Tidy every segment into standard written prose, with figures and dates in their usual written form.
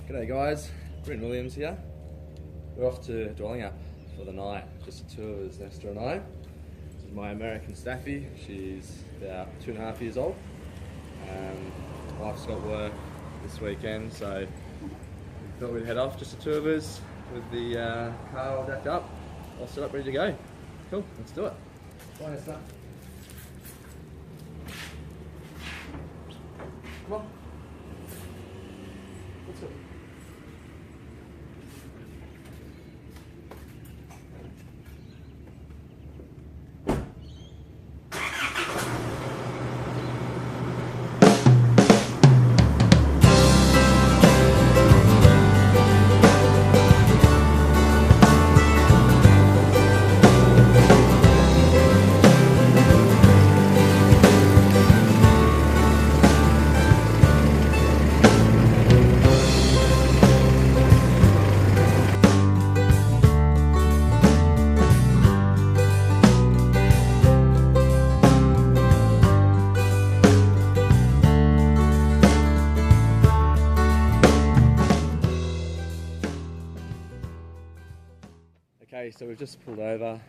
G'day guys, Brent Williams here. We're off to Dwellingup for the night, just the two of us, Nesta and I. This is my American staffy, she's about 2.5 years old. Wife's got work this weekend, so we thought we'd head off, just the two of us, with the car all decked up, all set up, ready to go. Cool, let's do it. Bye Nesta. Come on. Let's go. Okay, so we've just pulled over,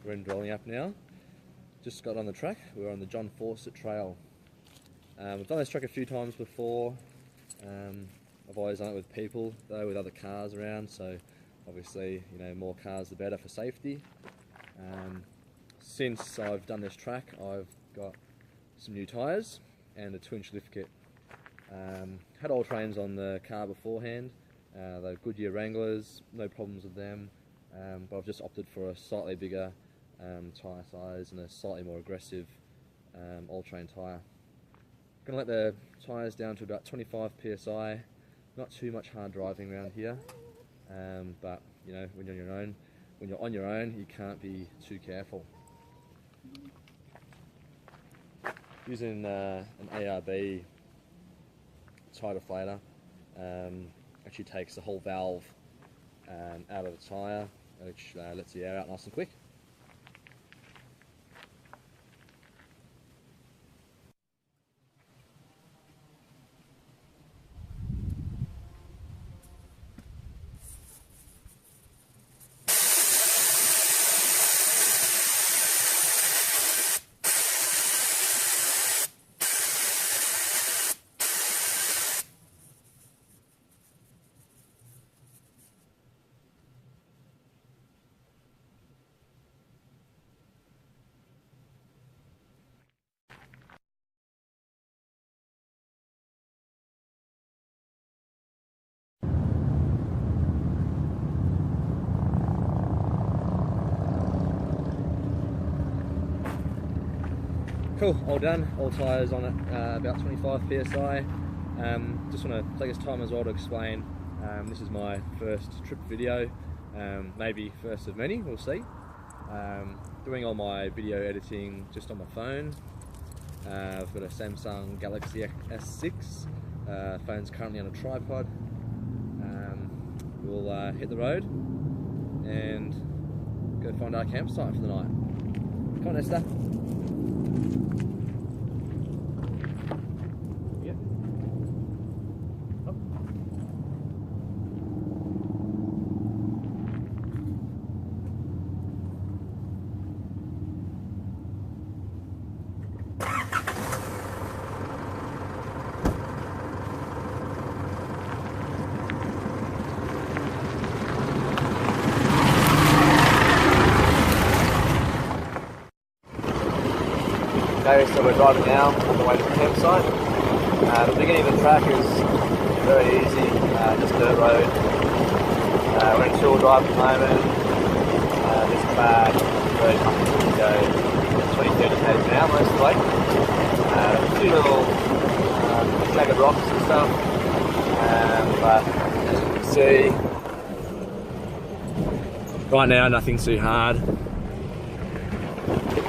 we're in Dwellingup now. Just got on the track, we're on the John Fawcett Trail. We've done this track a few times before. I've always done it with people though, with other cars around, so obviously, you know, more cars the better for safety. Since I've done this track, I've got some new tyres and a 2-inch lift kit. Had all trains on the car beforehand, they're Goodyear Wranglers, no problems with them. But I've just opted for a slightly bigger tyre size and a slightly more aggressive all-terrain tyre. Going to let the tyres down to about 25 psi. Not too much hard driving around here, but you know, when you're on your own, you can't be too careful. Using an ARB tyre deflator actually takes the whole valve out of the tyre, which lets the air out nice and quick. Cool, all done, all tyres on it, about 25 psi. Just want to take this time as well to explain, this is my first trip video, maybe first of many, we'll see. Doing all my video editing just on my phone. I've got a Samsung Galaxy S6, phone's currently on a tripod. We'll hit the road and go find our campsite for the night. Come on Nesta. Okay, so we're driving now on the way to the campsite. The beginning of the track is very easy, just dirt road. We're in 2-wheel drive at the moment. This bad, very comfortable to go 20-30 km an hour most of the way. A few little jagged rocks and stuff, but as you can see, right now nothing too hard.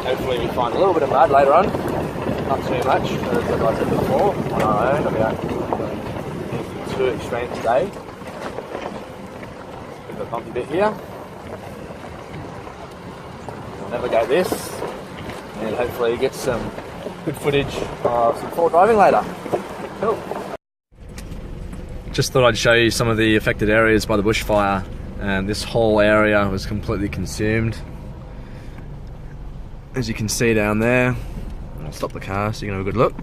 Hopefully we find a little bit of mud later on, not too much, as I said before, on our own, about anything too extreme today. Bit of a bumpy bit here. We'll navigate this, and hopefully get some good footage of some forward driving later. Cool. Just thought I'd show you some of the affected areas by the bushfire, and this whole area was completely consumed. As you can see down there, I'll stop the car so you can have a good look.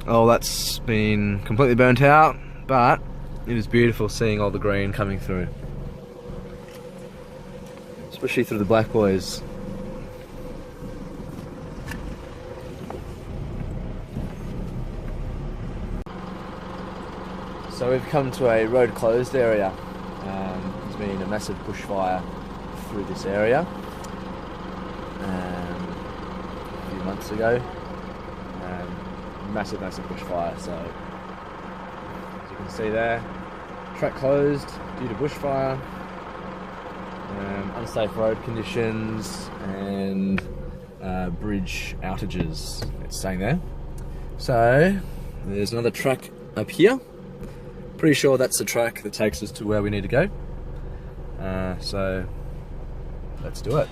Oh, that's been completely burnt out, but it is beautiful seeing all the green coming through, especially through the black boys. So we've come to a road closed area. There's been a massive bushfire through this area a few months ago. Massive bushfire. So as you can see there, track closed due to bushfire, unsafe road conditions, and bridge outages. It's saying there. So there's another track up here. Pretty sure that's the track that takes us to where we need to go. So let's do it.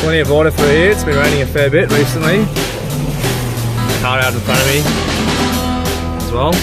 Plenty of water through here. It's been raining a fair bit recently. Car out in front of me as well.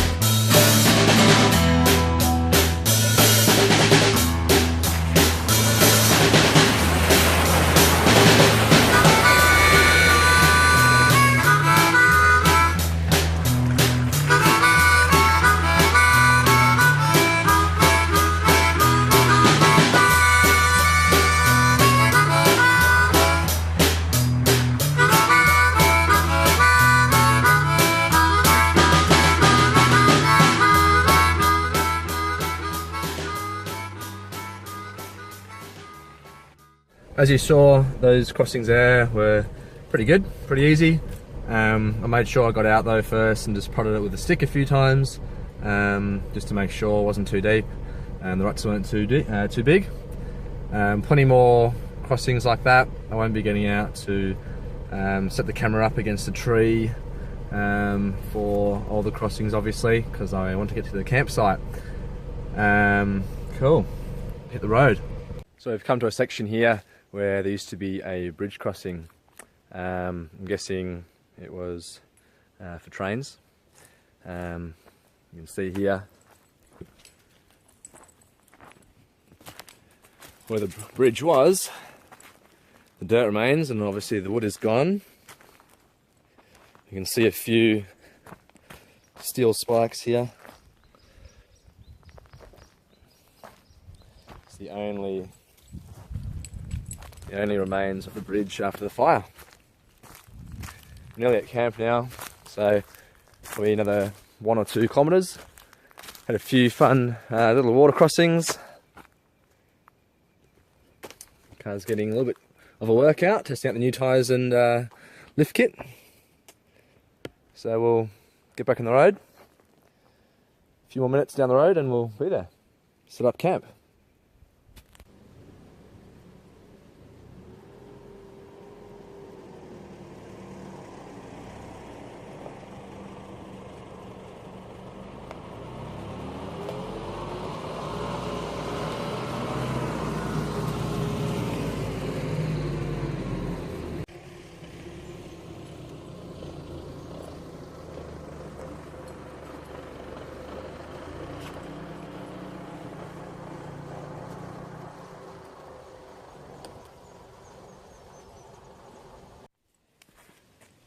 As you saw, those crossings there were pretty good, pretty easy. I made sure I got out though first and just prodded it with a stick a few times, just to make sure it wasn't too deep and the ruts weren't too big. Plenty more crossings like that. I won't be getting out to set the camera up against a tree for all the crossings, obviously, because I want to get to the campsite. Cool, hit the road. So we've come to a section here where there used to be a bridge crossing. I'm guessing it was for trains. You can see here where the bridge was. The dirt remains, and obviously the wood is gone. You can see a few steel spikes here. It's the only remains of the bridge after the fire. Nearly at camp now, so probably another 1 or 2 kilometres. Had a few fun little water crossings. Car's getting a little bit of a workout, testing out the new tyres and lift kit. So we'll get back on the road. A few more minutes down the road and we'll be there. Set up camp.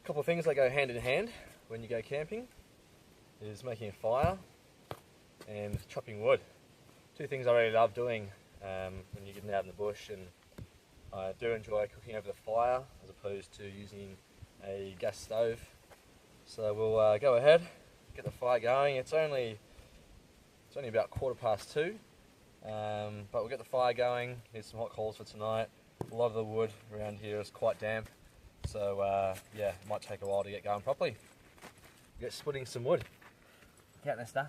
A couple of things that go hand in hand when you go camping is making a fire and chopping wood. Two things I really love doing when you're getting out in the bush, and I do enjoy cooking over the fire as opposed to using a gas stove. So we'll go ahead, get the fire going. It's only about 2:15, but we'll get the fire going. Need some hot coals for tonight. A lot of the wood around here is quite damp. So yeah, it might take a while to get going properly. Get splitting some wood. Get there, stuff.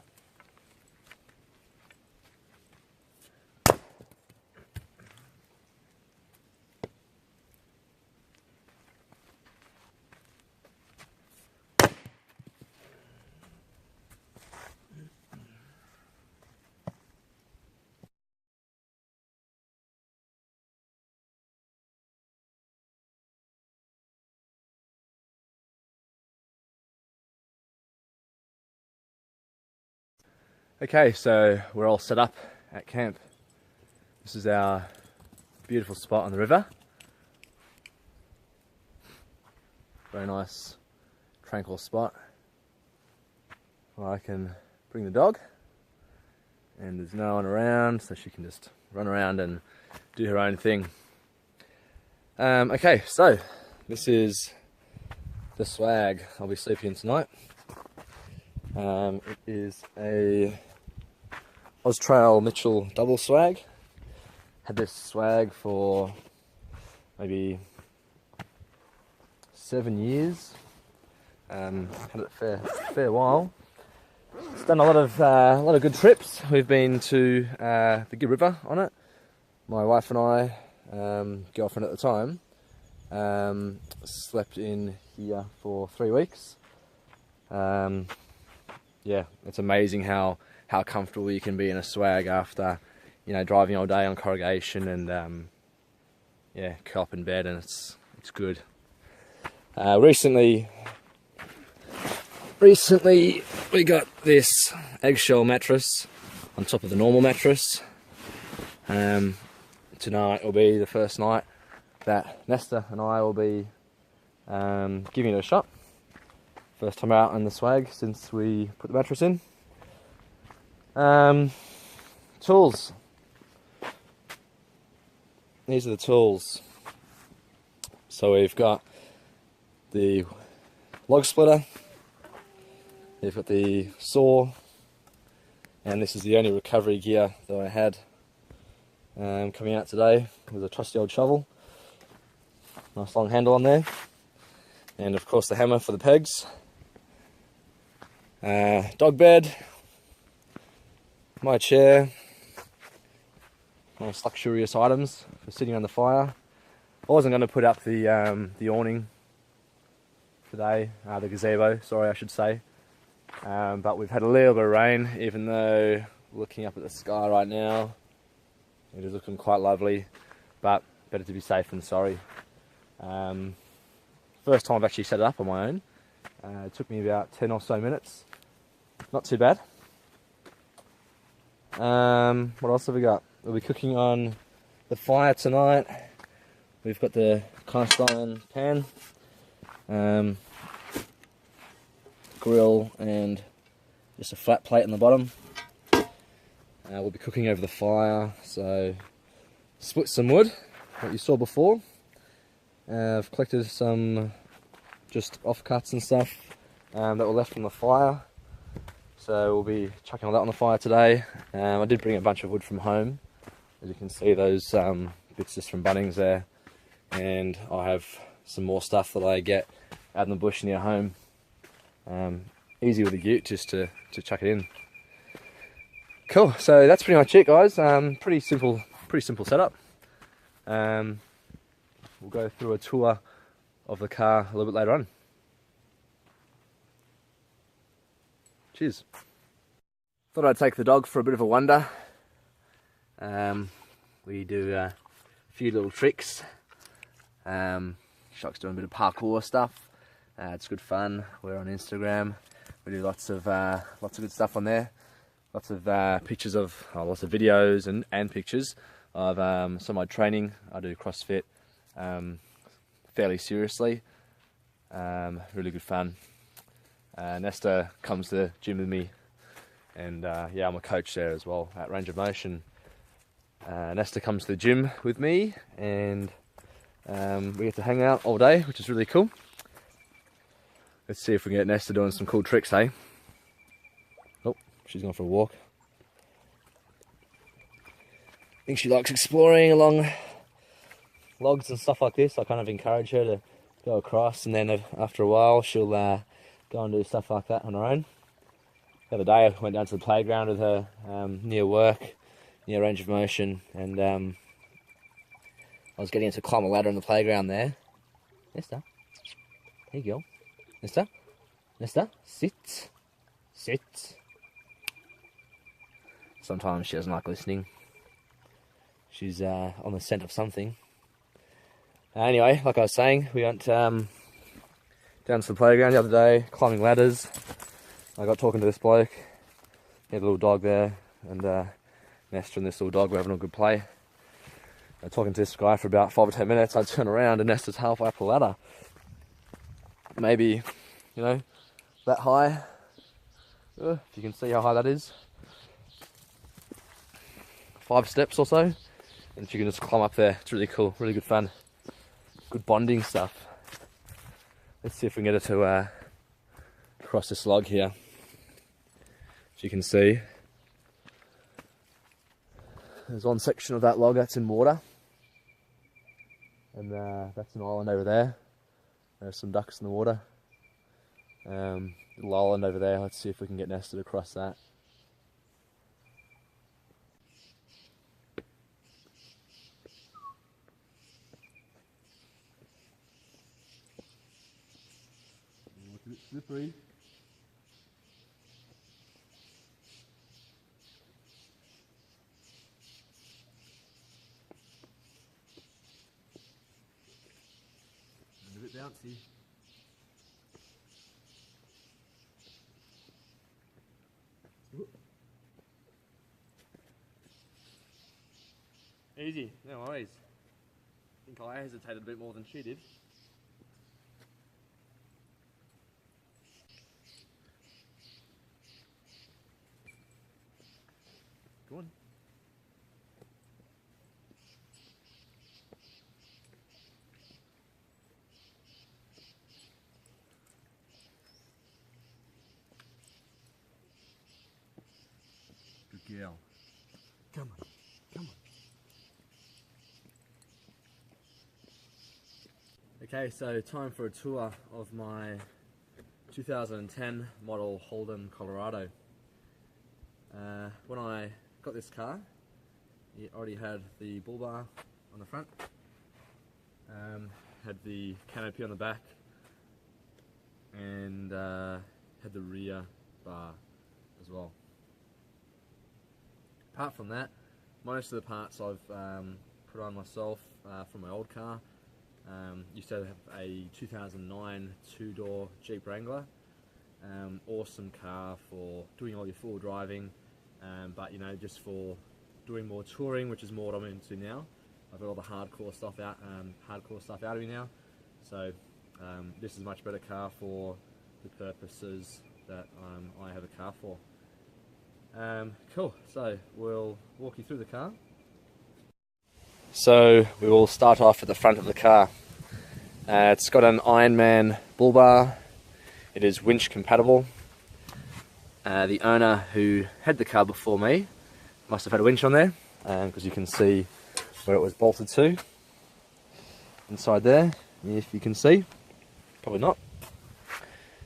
Okay, so we're all set up at camp. This is our beautiful spot on the river. Very nice, tranquil spot. I can bring the dog, and there's no one around, so she can just run around and do her own thing. Okay, so this is the swag I'll be sleeping in tonight. It is a Austrail Mitchell double swag. Had this swag for maybe 7 years. Had it a fair while. It's done a lot of good trips. We've been to the Good River on it. My wife and I, girlfriend at the time, slept in here for 3 weeks. Yeah, it's amazing how comfortable you can be in a swag after, you know, driving all day on corrugation and yeah, curl up in bed, and it's good. Recently we got this eggshell mattress on top of the normal mattress. Tonight will be the first night that Nesta and I will be giving it a shot. First time out on the swag since we put the mattress in. Tools. These are the tools. So we've got the log splitter, we've got the saw, and this is the only recovery gear that I had coming out today. With a trusty old shovel, nice long handle on there, and of course the hammer for the pegs. Dog bed, my chair, nice luxurious items for sitting on the fire. I wasn't going to put up the awning today, the gazebo, sorry I should say, but we've had a little bit of rain, even though looking up at the sky right now, it is looking quite lovely, but better to be safe than sorry. First time I've actually set it up on my own. It took me about 10 or so minutes. Not too bad. What else have we got? We'll be cooking on the fire tonight. We've got the cast iron pan, grill, and just a flat plate on the bottom. We'll be cooking over the fire, so split some wood, what you saw before. I've collected some just offcuts and stuff that were left from the fire. So we'll be chucking all that on the fire today. I did bring a bunch of wood from home. As you can see, those bits just from Bunnings there, and I have some more stuff that I get out in the bush near home. Easy with a ute just to chuck it in. Cool, so that's pretty much it, guys. Pretty simple setup. We'll go through a tour of the car a little bit later on. Cheers. Thought I'd take the dog for a bit of a wander. We do a few little tricks. Shock's doing a bit of parkour stuff. It's good fun. We're on Instagram. We do lots of good stuff on there. Lots of pictures of, lots of videos and pictures of some of my training. I do CrossFit fairly seriously. Really good fun. Nesta comes to the gym with me, and yeah, I'm a coach there as well at Range of Motion. Nesta comes to the gym with me, and we get to hang out all day, which is really cool. Let's see if we can get Nesta doing some cool tricks, hey? Oh, she's gone for a walk. I think she likes exploring along logs and stuff like this. I kind of encourage her to go across, and then after a while she'll go and do stuff like that on her own. The other day I went down to the playground with her near work, near Range of Motion, and I was getting her to climb a ladder on the playground there. Nesta, there you go. Nesta, Nesta, sit, sit. Sometimes she doesn't like listening. She's on the scent of something. Anyway, like I was saying, we went down to the playground the other day, climbing ladders. I got talking to this bloke. He had a little dog there, and Nesta and this little dog were having a good play. Talking to this guy for about 5 or 10 minutes. I turn around and Nesta's halfway up the ladder. Maybe, you know, that high. If you can see how high that is. 5 steps or so. And she can just climb up there. It's really cool, really good fun. Good bonding stuff. Let's see if we can get her to cross this log here. As you can see, there's one section of that log that's in water. And that's an island over there. There's some ducks in the water. Little island over there. Let's see if we can get Nesta to cross that. It's a bit slippery. And a bit bouncy. Easy, no worries. I think I hesitated a bit more than she did. Go on. Good girl. Come on, come on. Okay, so time for a tour of my 2010 model Holden Colorado. When I got this car, it already had the bull bar on the front, had the canopy on the back, and had the rear bar as well. Apart from that, most of the parts I've put on myself from my old car. Used to have a 2009 two-door Jeep Wrangler. Awesome car for doing all your full driving, but you know, just for doing more touring, which is more what I'm into now. I've got all the hardcore stuff out of me now. So this is a much better car for the purposes that I have a car for. Cool, so we'll walk you through the car. So we will start off at the front of the car. It's got an Ironman bull bar. It is winch compatible. The owner who had the car before me must have had a winch on there, because you can see where it was bolted to. Inside there, if you can see, probably not.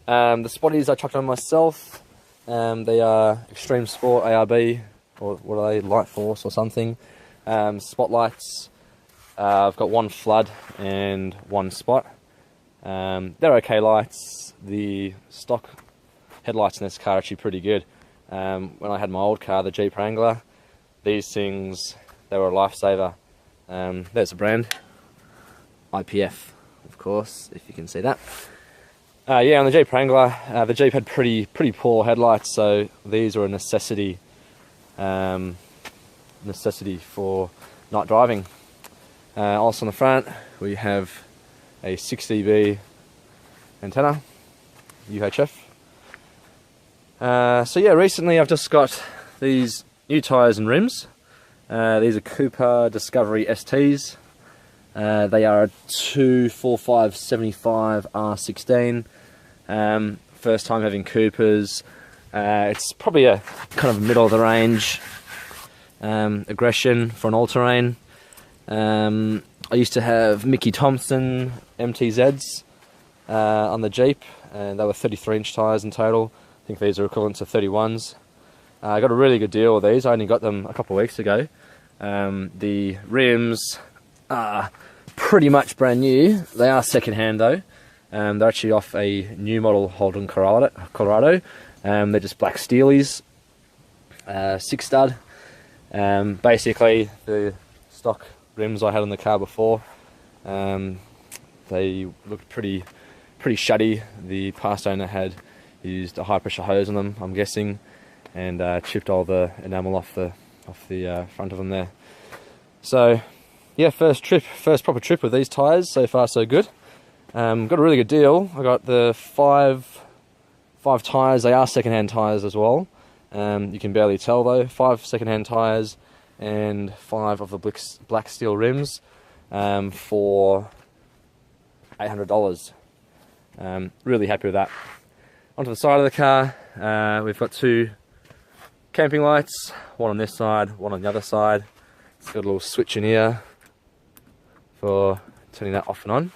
The spotties I chucked on myself. They are Extreme Sport ARB, or what are they, Light Force or something. Spotlights. I've got one flood and one spot. They're okay lights. The stock headlights in this car are actually pretty good. When I had my old car, the Jeep Wrangler, these things, they were a lifesaver. There's a brand, IPF, of course, if you can see that. Yeah, on the Jeep Wrangler, the Jeep had pretty poor headlights, so these were a necessity for night driving. Also on the front, we have a 6dB antenna, UHF. So yeah, recently I've just got these new tyres and rims. These are Cooper Discovery STs. They are a 245/75 R16. First time having Coopers. It's probably a kind of middle of the range aggression for an all-terrain. I used to have Mickey Thompson MTZs on the Jeep, and they were 33-inch tyres in total. I think these are equivalent to 31s. I got a really good deal with these. I only got them a couple of weeks ago. The rims are pretty much brand new. They are second-hand though. They're actually off a new model Holden Colorado. They're just black steelies, 6-stud. Basically, the stock rims I had on the car before, they looked pretty shuddy. The past owner had used a high-pressure hose on them, I'm guessing, and chipped all the enamel off the front of them there. So, yeah, first proper trip with these tyres. So far, so good. Got a really good deal. I got the five tyres. They are second-hand tyres as well. You can barely tell though. 5 second-hand tyres and 5 of the black steel rims for $800. Really happy with that. Onto the side of the car, we've got 2 camping lights, one on this side, one on the other side. It's got a little switch in here for turning that off and on.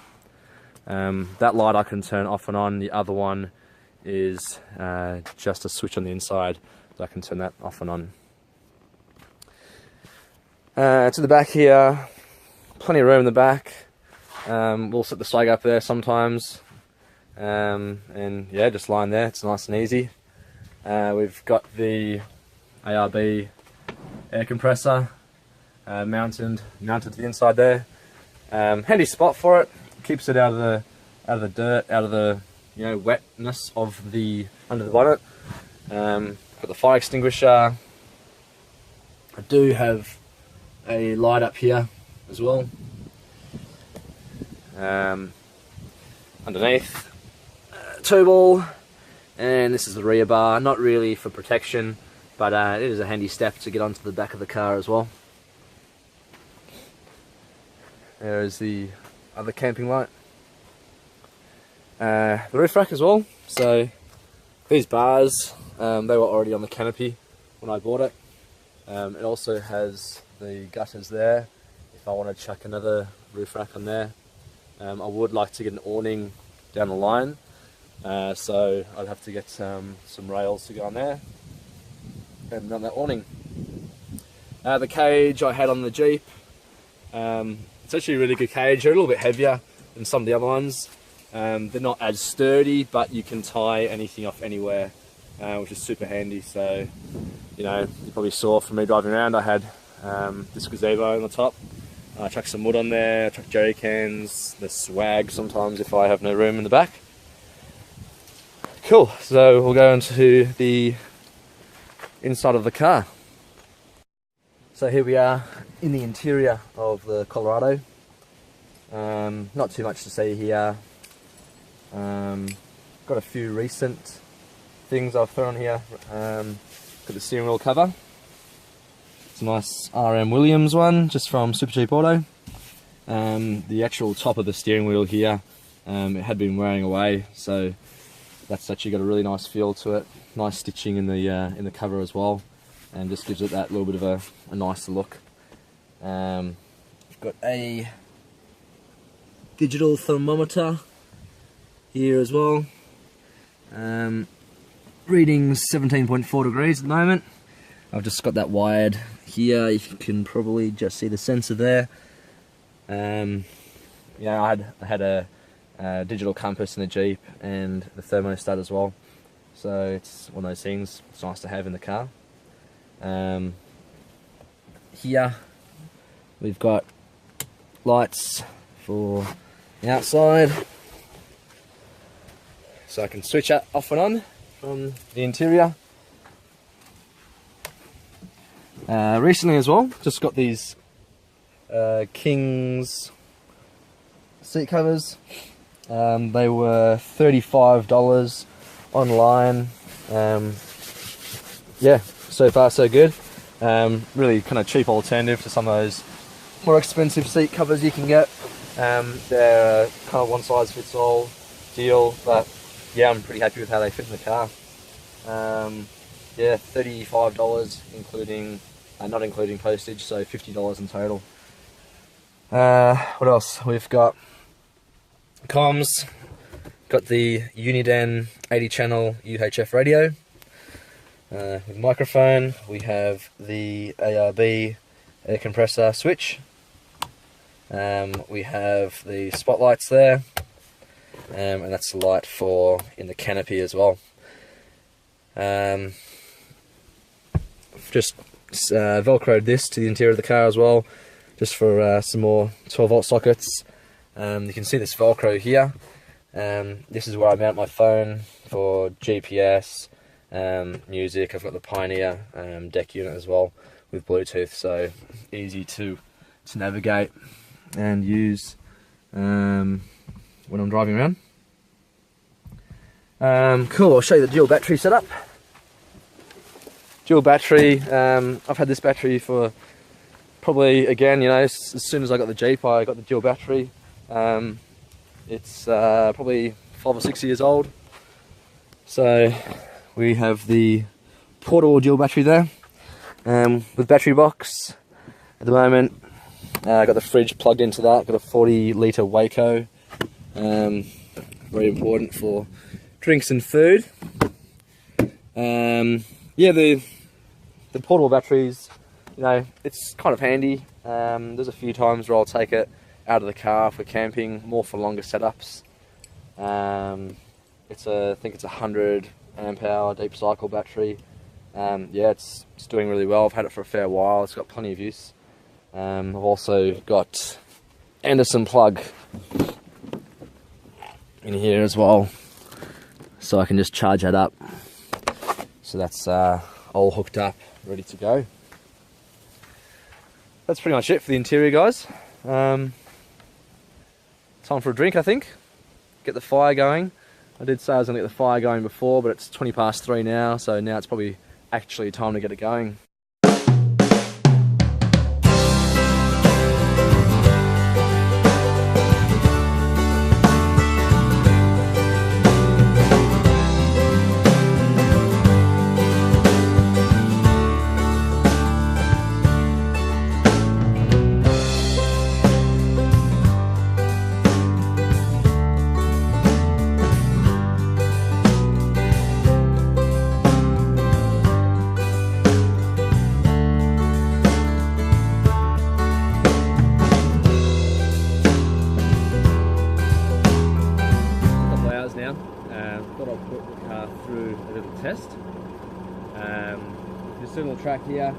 That light I can turn off and on. The other one is just a switch on the inside, so I can turn that off and on. To the back here, plenty of room in the back. We'll set the swag up there sometimes, and yeah, just lying there. It's nice and easy. We've got the ARB air compressor mounted to the inside there. Handy spot for it. Keeps it out of the dirt, out of the wetness of the under the bonnet. Got the fire extinguisher. I do have a light up here as well. Underneath, tow ball, and this is the rear bar. Not really for protection, but it is a handy step to get onto the back of the car as well. There is the other camping light. The roof rack as well. So these bars, they were already on the canopy when I bought it. It also has the gutters there if I want to chuck another roof rack on there. I would like to get an awning down the line, so I'd have to get some rails to go on there and on that awning. The cage I had on the Jeep, it's actually a really good cage. They're a little bit heavier than some of the other ones. They're not as sturdy, but you can tie anything off anywhere, which is super handy. So, you probably saw from me driving around, I had this gazebo on the top. I chuck some wood on there, chuck jerry cans, the swag sometimes if I have no room in the back. Cool, so we'll go into the inside of the car. So here we are in the interior of the Colorado. Not too much to see here. Got a few recent things I've thrown here. Got the steering wheel cover. It's a nice RM Williams one, just from Super Cheap Auto. The actual top of the steering wheel here, it had been wearing away, so that's actually got a really nice feel to it. Nice stitching in the cover as well, and just gives it that little bit of a nicer look. we've got a digital thermometer here as well. Reading 17.4 degrees at the moment. I've just got that wired here. You can probably just see the sensor there. Yeah, I had a digital compass in the Jeep and the thermostat as well. So it's one of those things it's nice to have in the car. Here we've got lights for the outside, so I can switch it off and on from the interior. Recently as well, just got these King's seat covers. They were $35 online. Yeah, so far so good. Really kind of cheap alternative to some of those more expensive seat covers you can get. They're kind of one size fits all deal, but yeah, I'm pretty happy with how they fit in the car. Yeah, $35 including, not including postage, so $50 in total. What else? We've got comms, got the Uniden 80 channel UHF radio. With microphone, we have the ARB air compressor switch. We have the spotlights there, and that's the light for in the canopy as well. Just velcroed this to the interior of the car as well, just for some more 12-volt sockets. You can see this velcro here. This is where I mount my phone for GPS, music. I've got the Pioneer deck unit as well with Bluetooth, so easy to navigate and use when I'm driving around. Cool, I'll show you the dual battery setup. Dual battery, I've had this battery for probably, again, you know, as soon as I got the Jeep, I got the dual battery. It's probably 5 or 6 years old. So we have the portable dual battery there, with battery box at the moment. I got the fridge plugged into that, got a 40-litre Waco, very important for drinks and food. Yeah, the portable batteries, you know, it's kind of handy. There's a few times where I'll take it out of the car for camping, more for longer setups. I think it's a 100 amp hour deep cycle battery. Yeah, it's doing really well. I've had it for a fair while. It's got plenty of use. I've also got Anderson plug in here as well, so I can just charge that up. So that's all hooked up, ready to go. That's pretty much it for the interior, guys. Time for a drink, I think. Get the fire going. I did say I was going to get the fire going before, but it's 3:20 now, so now it's probably actually time to get it going. Thought I'd put the car through a little test. This little track here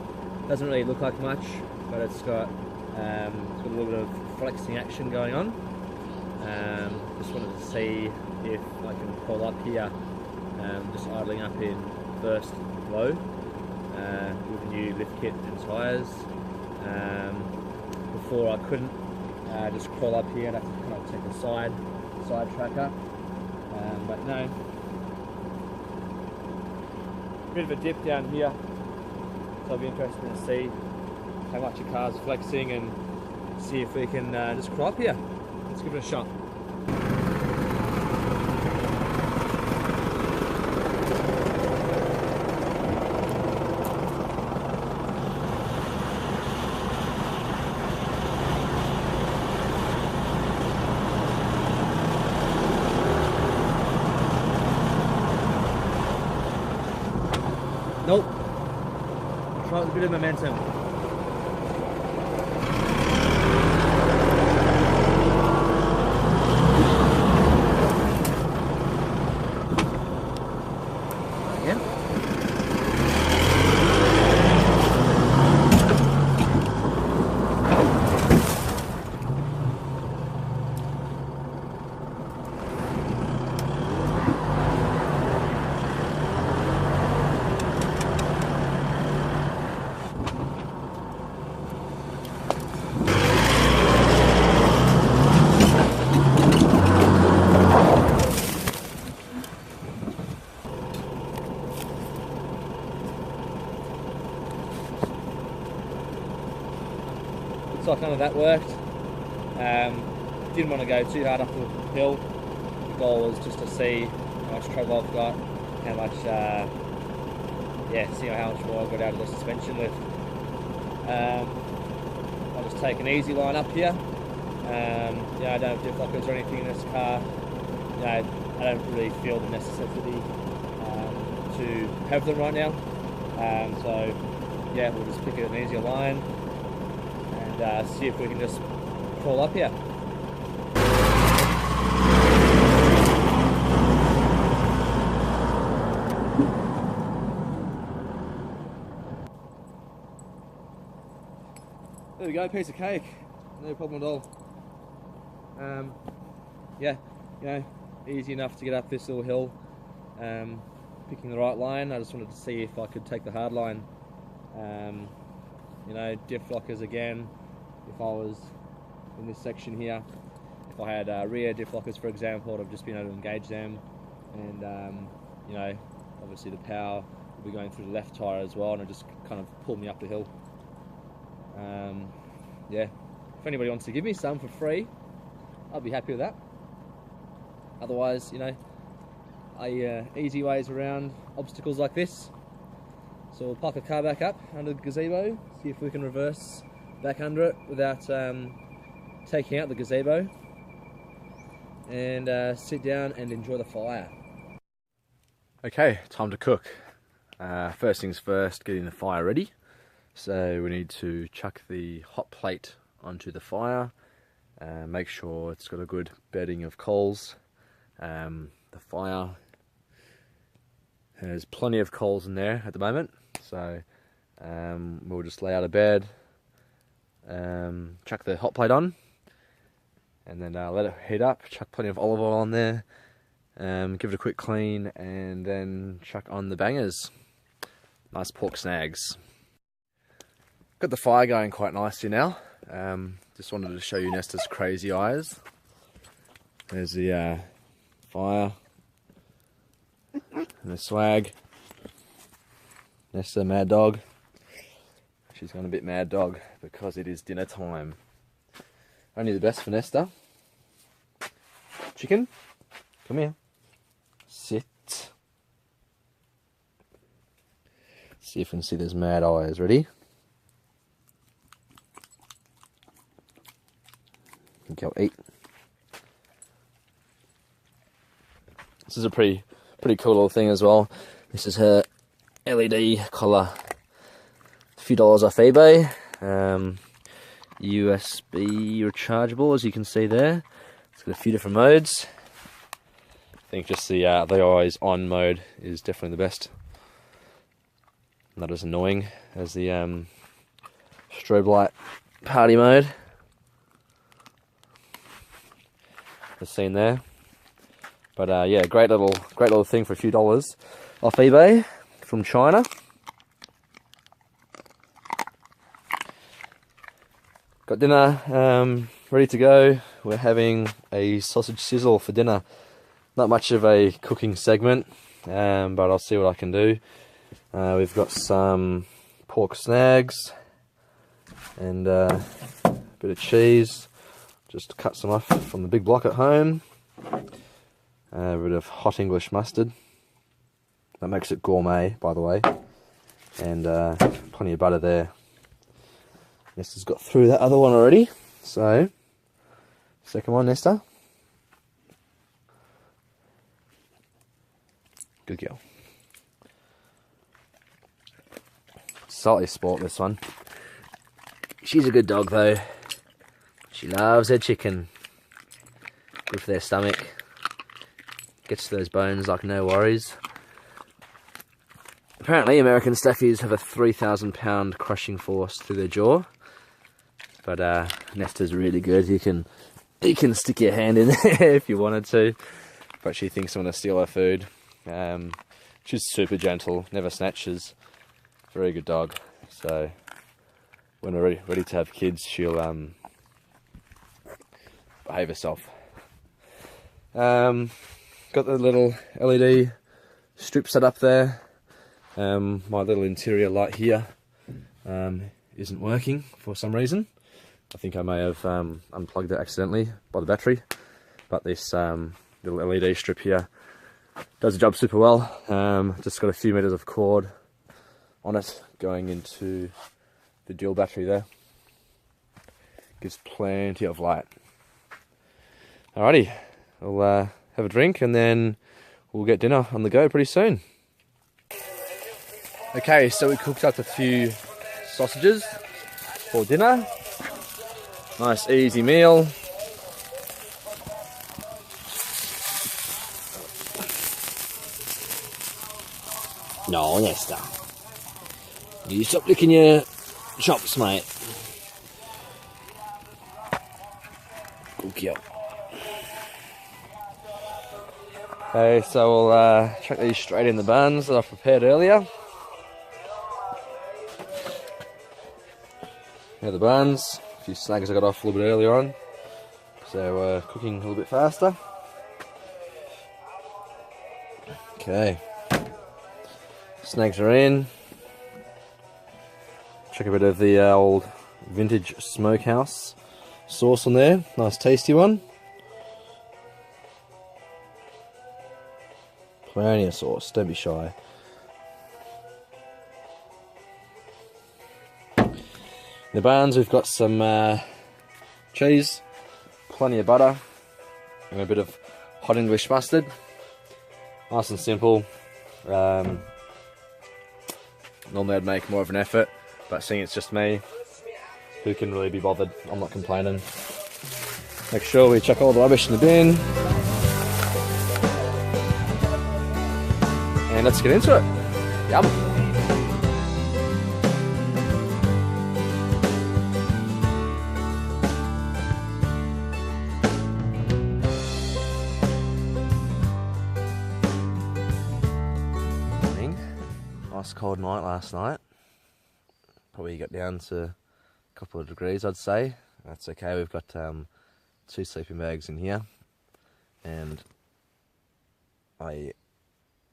doesn't really look like much, but it's got a little bit of flexing action going on. Just wanted to see if I can pull up here, just idling up in first low with the new lift kit and tyres. Before I couldn't just crawl up here and have to kind of take a side tracker. But no, a bit of a dip down here, so I'll be interested to see how much your car's flexing and see if we can just crawl up here. Let's give it a shot. come up with a bit of momentum. Again. So none of that worked. Didn't want to go too hard up the hill. The goal was just to see how much trouble I've got, how much, see how much more I got out of the suspension lift. I'll just take an easy line up here. I don't have diff lockers or anything in this car. I don't really feel the necessity to have them right now. We'll just pick an easier line and see if we can just crawl up here. There we go, piece of cake, no problem at all. Easy enough to get up this little hill. Picking the right line, I just wanted to see if I could take the hard line. Diff lockers again, if I was in this section here, if I had rear diff lockers for example, I'd have just been able to engage them, and obviously the power will be going through the left tyre as well, and it just kind of pulled me up the hill. If anybody wants to give me some for free, I'll be happy with that. Otherwise, easy ways around obstacles like this. So we'll park the car back up under the gazebo, see if we can reverse back under it without taking out the gazebo, and sit down and enjoy the fire. Okay, time to cook. First things first, getting the fire ready. So we need to chuck the hot plate onto the fire, make sure it's got a good bedding of coals. The fire has plenty of coals in there at the moment, so we'll just lay out a bed, chuck the hot plate on, and then let it heat up, chuck plenty of olive oil on there, give it a quick clean, and then chuck on the bangers. Nice pork snags. Got the fire going quite nicely now. Just wanted to show you Nesta's crazy eyes. There's the fire and the swag. Nesta, mad dog. She's gone a bit mad dog because it is dinner time. Only the best for Nesta. Chicken, come here. Sit. See if you can see those mad eyes. Ready? Go eat. This is a pretty cool little thing as well. This is her LED collar. A few dollars off eBay. USB rechargeable, as you can see there. It's got a few different modes. I think just the always on mode is definitely the best. Not as annoying as the strobe light party mode. The scene there, but great little thing for a few dollars off eBay from China. Got dinner ready to go. We're having a sausage sizzle for dinner. Not much of a cooking segment, but I'll see what I can do. We've got some pork snags and a bit of cheese. Just cut some off from the big block at home. A bit of hot English mustard. That makes it gourmet, by the way. And plenty of butter there. Nesta's got through that other one already. So, second one, Nesta. Good girl. Slightly sport, this one. She's a good dog though. She loves her chicken. Good for their stomach. Gets to those bones like no worries. Apparently American Staffies have a 3,000 pound crushing force through their jaw. But Nesta's really good. You can stick your hand in there if you wanted to. But she thinks I'm going to steal her food. She's super gentle, never snatches. Very good dog. So when we're ready to have kids, she'll behave herself. Got the little LED strip set up there. My little interior light here isn't working for some reason. I think I may have unplugged it accidentally by the battery, but this little LED strip here does the job super well. Just got a few meters of cord on it going into the dual battery there. Gives plenty of light. Alrighty, we'll have a drink and then we'll get dinner on the go pretty soon. Okay, so we cooked up a few sausages for dinner. Nice easy meal. No, Nesta. You stop licking your chops, mate. Good girl. Okay, so we'll chuck these straight in the buns that I've prepared earlier. Here are the buns. A few snags I got off a little bit earlier on, so cooking a little bit faster. Okay, snags are in. Chuck a bit of the old vintage smokehouse sauce on there, nice tasty one. Plenty of sauce, don't be shy. In the buns we've got some cheese, plenty of butter, and a bit of hot English mustard. Nice and simple. Normally I'd make more of an effort, but seeing it's just me, who can really be bothered? I'm not complaining. Make sure we chuck all the rubbish in the bin. And let's get into it. Yum. Nice cold night last night. Probably got down to a couple of degrees, I'd say. That's okay, we've got 2 sleeping bags in here and a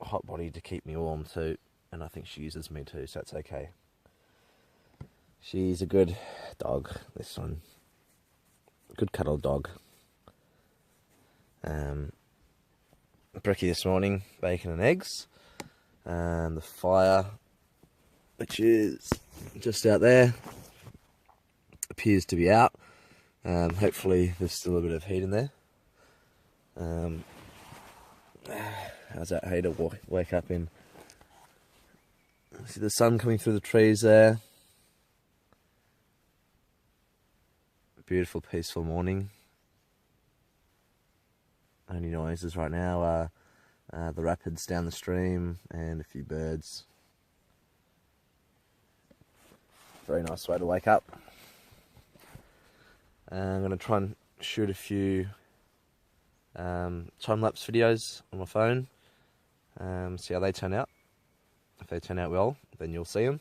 hot body to keep me warm too, and I think she uses me too, so that's okay. She's a good dog, this one. Good cuddle dog. Brekkie this morning, bacon and eggs. The fire, which is just out there, appears to be out. Hopefully there's still a bit of heat in there. How's that hay to wake up in? See the sun coming through the trees there. Beautiful, peaceful morning. Only noises right now are the rapids down the stream and a few birds. Very nice way to wake up. I'm going to try and shoot a few time-lapse videos on my phone. See how they turn out. If they turn out well, then you'll see them.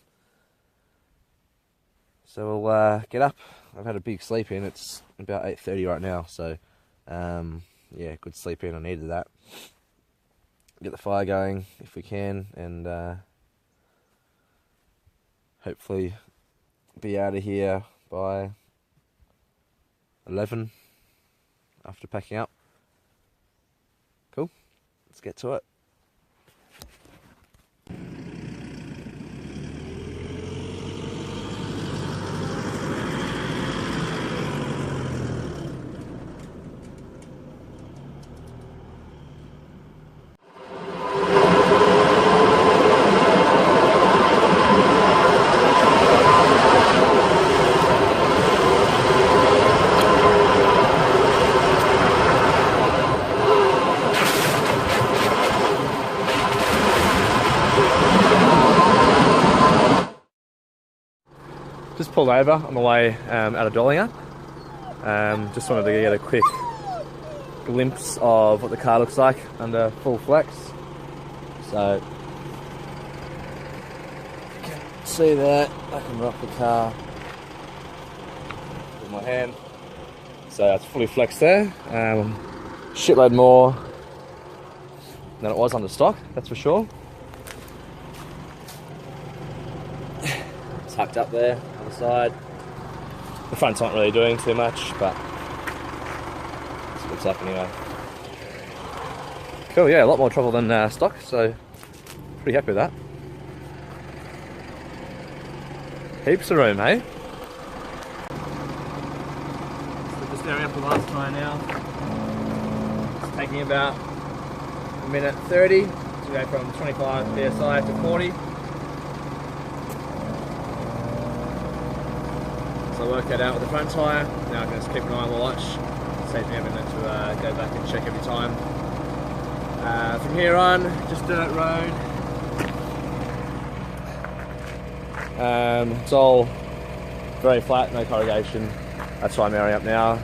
So we'll get up. I've had a big sleep in. It's about 8:30 right now, so yeah, good sleep in. I needed that. Get the fire going if we can, and hopefully be out of here by 11 after packing up. Cool, let's get to it. pulled over on the way out of Dwellingup. Just wanted to get a quick glimpse of what the car looks like under full flex. So, you can see that I can rock the car with my hand. So it's fully flexed there. Shitload more than it was under stock, that's for sure. It's tucked up there on the side. The front's not really doing too much, but that's what it's like anyway. Cool, yeah, a lot more trouble than stock, so pretty happy with that. Heaps of room, hey? So just going up the last tire now. It's taking about a minute 30 to go from 25 psi to 40. So I worked that out with the front tyre. Now I can just keep an eye on the watch. Saves me having to go back and check every time. From here on, just dirt road. It's all very flat, no corrugation. That's why I'm airing up now.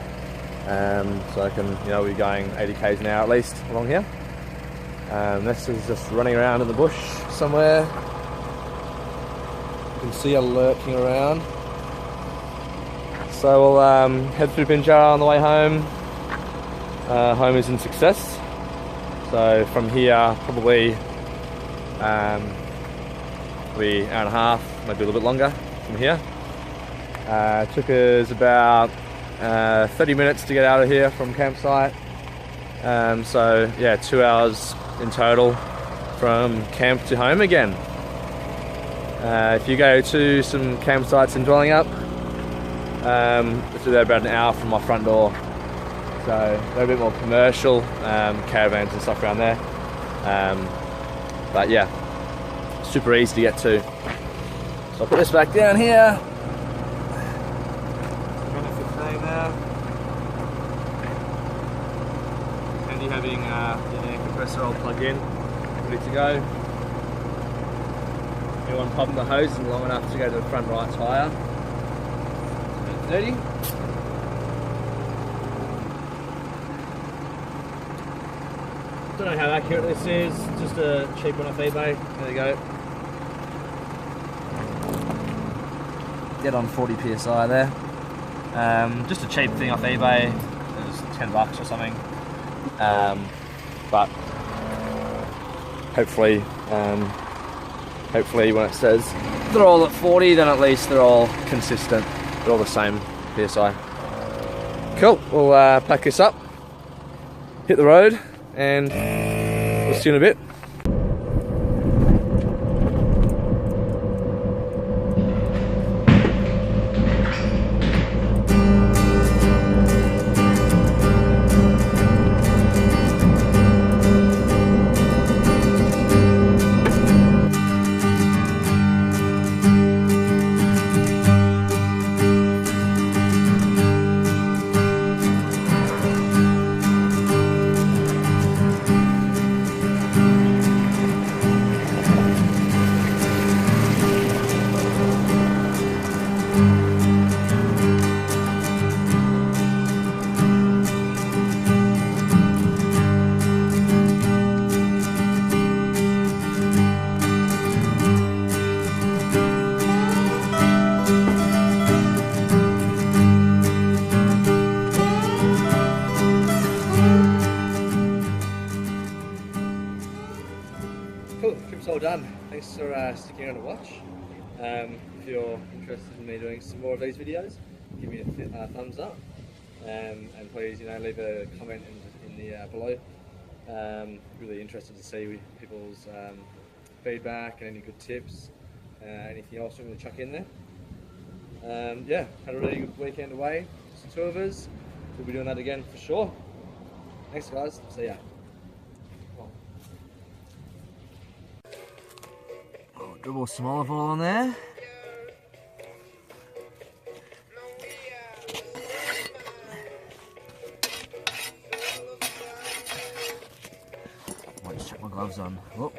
So I can, be going 80 k's an hour at least along here. This is just running around in the bush somewhere. You can see her lurking around. So we'll head through Binjara on the way home. Home is in success. So from here, probably hour and a half, maybe a little bit longer from here. Took us about 30 minutes to get out of here from campsite. So yeah, 2 hours in total from camp to home again. If you go to some campsites in Dwellingup, it's about an hour from my front door. So they're a bit more commercial, caravans and stuff around there. But yeah, super easy to get to. So I'll put this back down here. Handy having the air compressor all plugged in, ready to go. You want to pump the hose in long enough to go to the front right tyre. 30. Don't know how accurate this is, just a cheap one off eBay. There you go. Get on 40 psi there. Just a cheap thing off eBay. It was $10 or something. But hopefully when it says they're all at 40, then at least they're all consistent. They're all the same psi. Cool. We'll pack this up, hit the road, and we'll see you in a bit. Cool, trip's all done. Thanks for sticking around to watch. If you're interested in me doing some more of these videos, give me a thumbs up, and please, leave a comment in the below. Really interested to see people's feedback and any good tips, anything else you want to chuck in there. Yeah, had a really good weekend away. Just the two of us. We'll be doing that again for sure. Thanks guys. See ya. Dribble some olive oil on there. Might just chuck my gloves on. Whoop.